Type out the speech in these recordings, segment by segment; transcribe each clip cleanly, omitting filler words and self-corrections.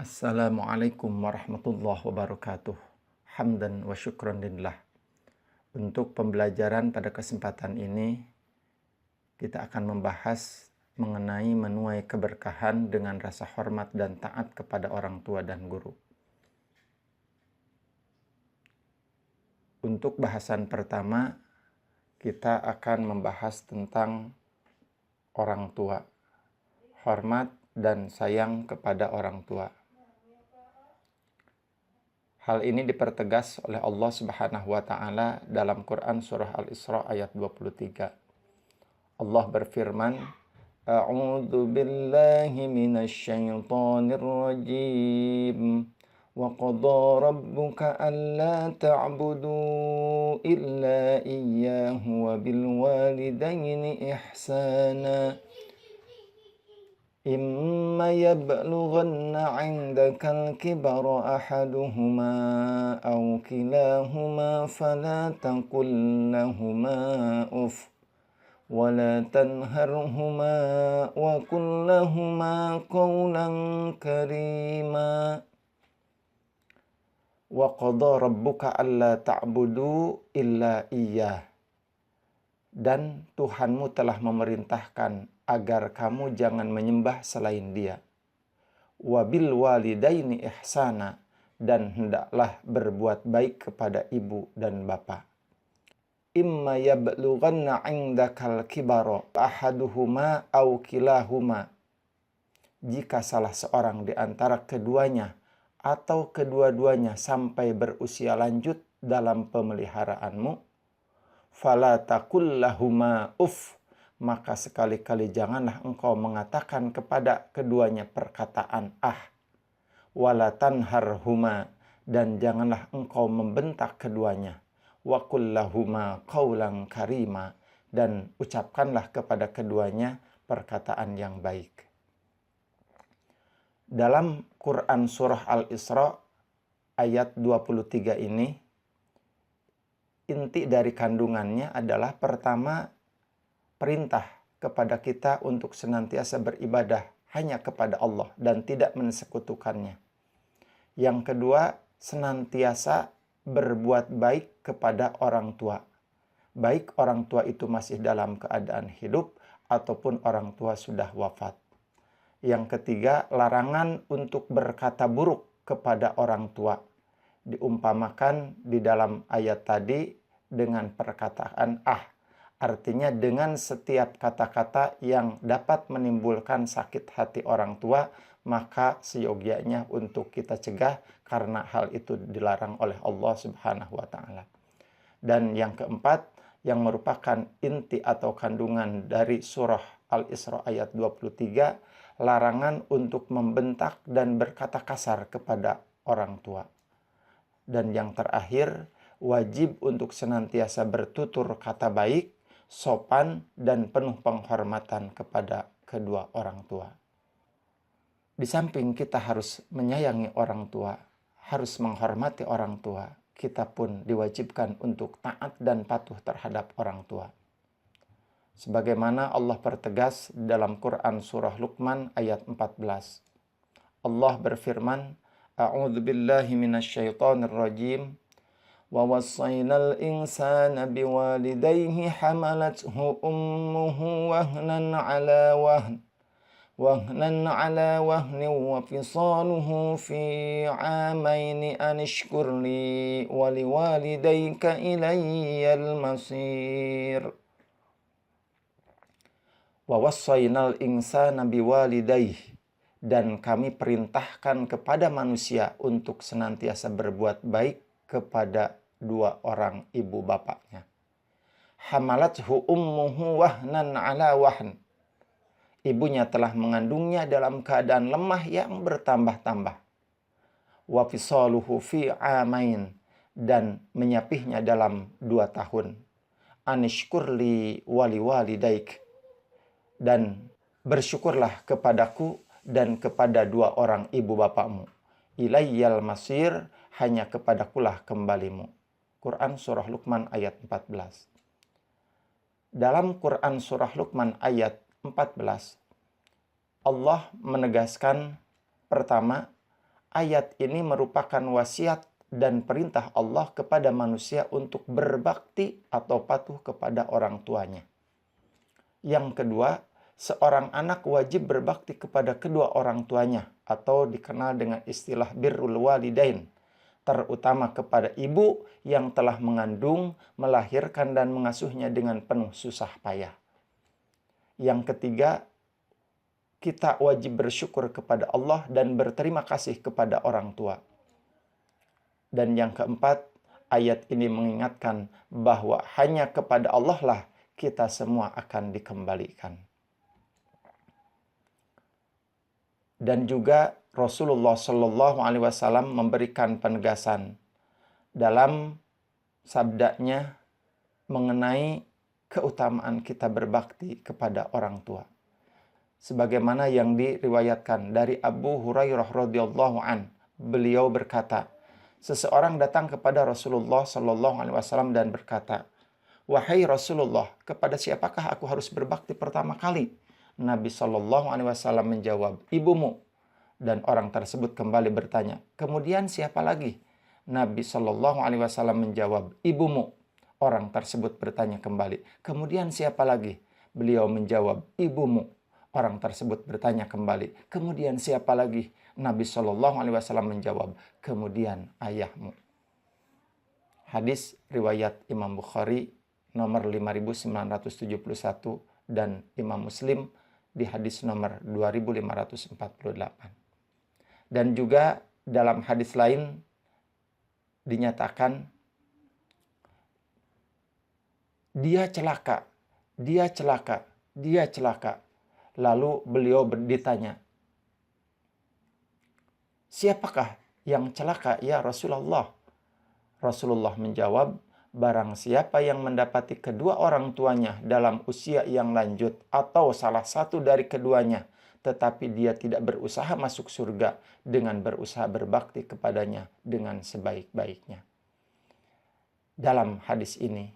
Assalamualaikum warahmatullahi wabarakatuh. Hamdan wa syukran lillah. Untuk pembelajaran pada kesempatan ini, kita akan membahas mengenai menuai keberkahan dengan rasa hormat dan taat kepada orang tua dan guru. Untuk bahasan pertama, kita akan membahas tentang orang tua. Hormat dan sayang kepada orang tua. Hal ini dipertegas oleh Allah Subhanahu wa taala dalam Quran surah Al-Isra ayat 23. Allah berfirman, A'udzu billahi minasy syaithanir rajim. Wa qadha rabbuka alla ta'budu illa iyyahu wa bil walidayni ihsana. إما يبلغن عندك الكبر أحدهما أو كلاهما فلا تقل لهما أف ولا تنهرهما وقل لهما قولا كريما وقضى ربك ألا تعبدوا إلا إياه. Dan Tuhanmu telah memerintahkan agar kamu jangan menyembah selain Dia. Wabil walidaini ihsana, dan hendaklah berbuat baik kepada ibu dan bapa. Imma yablughanna 'indakal kibara ahaduhuma aw kilahuma. Jika salah seorang di antara keduanya atau kedua-duanya sampai berusia lanjut dalam pemeliharaanmu, fala taqul lahuma uff, maka sekali-kali janganlah engkau mengatakan kepada keduanya perkataan wala tanharhuma, dan janganlah engkau membentak keduanya, wa qul lahuma qaulan karima, dan ucapkanlah kepada keduanya perkataan yang baik. Dalam Quran surah Al-Isra ayat 23 ini, inti dari kandungannya adalah pertama, perintah kepada kita untuk senantiasa beribadah hanya kepada Allah dan tidak mensekutukannya. Yang kedua, senantiasa berbuat baik kepada orang tua. Baik orang tua itu masih dalam keadaan hidup ataupun orang tua sudah wafat. Yang ketiga, larangan untuk berkata buruk kepada orang tua. Diumpamakan di dalam ayat tadi dengan perkataan artinya dengan setiap kata-kata yang dapat menimbulkan sakit hati orang tua, maka seyogianya untuk kita cegah karena hal itu dilarang oleh Allah Subhanahu wa taala. Dan yang keempat, yang merupakan inti atau kandungan dari surah Al-Isra ayat 23, larangan untuk membentak dan berkata kasar kepada orang tua. Dan yang terakhir, wajib untuk senantiasa bertutur kata baik, sopan, dan penuh penghormatan kepada kedua orang tua. Di samping kita harus menyayangi orang tua, harus menghormati orang tua, kita pun diwajibkan untuk taat dan patuh terhadap orang tua. Sebagaimana Allah pertegas dalam Quran surah Luqman ayat 14. Allah berfirman, A'udzu billahi minasy syaithanir rajim. Wa wassayna al-insana biwalidayhi hamalathu ummuhu wahnan 'ala wahnin wa fisaluhu fi 'amaini an ishkur li wa liwalidayka ilayyal masir. Wa wassayna al-insana biwalidayhi, dan kami perintahkan kepada manusia untuk senantiasa berbuat baik kepada dua orang ibu bapaknya. Hamalathu ummuhu wahnan 'ala wahn. Ibunya telah mengandungnya dalam keadaan lemah yang bertambah-tambah. Wa fisaluhu fi 'amain, dan menyapihnya dalam 2 tahun. Anishkurli wali walidaik, dan bersyukurlah kepadaku dan kepada 2 orang ibu bapakmu. Ilayyal masir, hanya kepadakulah kembalimu. Quran surah Luqman ayat 14. Dalam Quran surah Luqman ayat 14, Allah menegaskan pertama, ayat ini merupakan wasiat dan perintah Allah kepada manusia untuk berbakti atau patuh kepada orang tuanya. Yang kedua, seorang anak wajib berbakti kepada kedua orang tuanya atau dikenal dengan istilah birrul walidain, terutama kepada ibu yang telah mengandung, melahirkan dan mengasuhnya dengan penuh susah payah. Yang ketiga, kita wajib bersyukur kepada Allah dan berterima kasih kepada orang tua. Dan yang keempat, ayat ini mengingatkan bahwa hanya kepada Allah lah kita semua akan dikembalikan. Dan juga Rasulullah Shallallahu Alaihi Wasallam memberikan penegasan dalam sabdanya mengenai keutamaan kita berbakti kepada orang tua. Sebagaimana yang diriwayatkan dari Abu Hurairah radhiyallahu an, beliau berkata, seseorang datang kepada Rasulullah Shallallahu Alaihi Wasallam dan berkata, wahai Rasulullah, kepada siapakah aku harus berbakti pertama kali? Nabi Shallallahu Alaihi Wasallam menjawab, ibumu. Dan orang tersebut kembali bertanya, kemudian siapa lagi? Nabi Shallallahu Alaihi Wasallam menjawab, ibumu. Orang tersebut bertanya kembali, kemudian siapa lagi? Beliau menjawab, ibumu. Orang tersebut bertanya kembali, kemudian siapa lagi? Nabi Shallallahu Alaihi Wasallam menjawab, kemudian ayahmu. Hadis riwayat Imam Bukhari nomor 5971 dan Imam Muslim di hadis nomor 2548. Dan juga dalam hadis lain dinyatakan dia celaka, dia celaka, dia celaka. Lalu beliau ditanya, siapakah yang celaka ya Rasulullah? Rasulullah menjawab, barang siapa yang mendapati kedua orang tuanya dalam usia yang lanjut atau salah satu dari keduanya, tetapi dia tidak berusaha masuk surga dengan berusaha berbakti kepadanya dengan sebaik-baiknya. Dalam hadis ini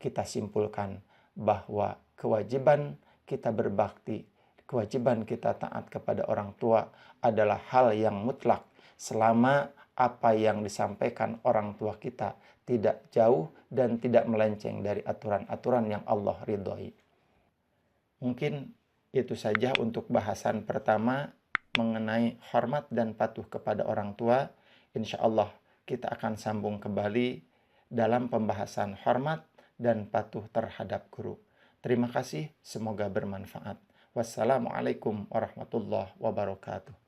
kita simpulkan bahwa kewajiban kita berbakti, kewajiban kita taat kepada orang tua adalah hal yang mutlak selama apa yang disampaikan orang tua kita tidak jauh dan tidak melenceng dari aturan-aturan yang Allah ridhoi. Mungkin itu saja untuk bahasan pertama mengenai hormat dan patuh kepada orang tua. Insya Allah kita akan sambung kembali dalam pembahasan hormat dan patuh terhadap guru. Terima kasih, semoga bermanfaat. Wassalamualaikum warahmatullahi wabarakatuh.